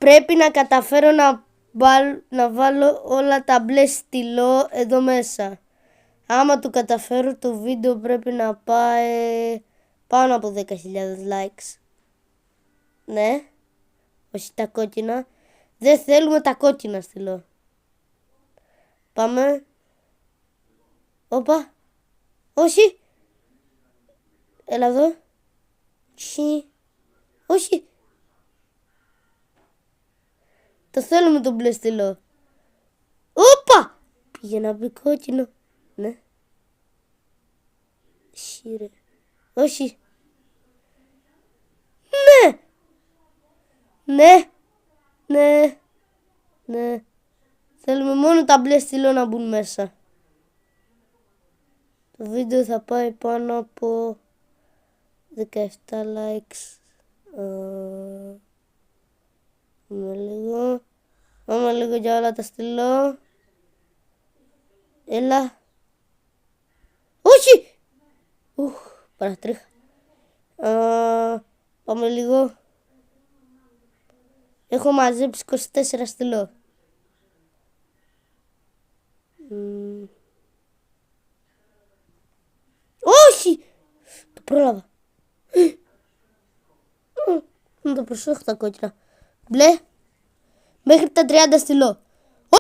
πρέπει να καταφέρω να βάλω όλα τα μπλε στυλό εδώ μέσα. Άμα το καταφέρω, το βίντεο πρέπει να πάει πάνω από 10.000 likes. Ναι. Όχι τα κόκκινα. Δεν θέλουμε τα κόκκινα στυλό. Πάμε. Όπα. Όχι. Έλα εδώ. Όχι. Το θέλουμε το μπλε στυλό. Όπα. Πήγε να μπει κόκκινο. Ναι. Σύρε. Όχι. Ναι. Ναι. Ναι. Ναι. Θέλουμε μόνο τα μπλε στυλό να μπουν μέσα. Το βίντεο θα πάει πάνω από 17 likes. Πάμε λίγο για όλα τα στυλό. Έλα. Όχι. Παρατρίχα. Πάμε λίγο. Έχω μαζέψει 24 στυλό. Όχι. Το πρόλαβα. Να το προσέχω τα κόκκινα. Μπλε. Μέχρι τα 30 στυλό.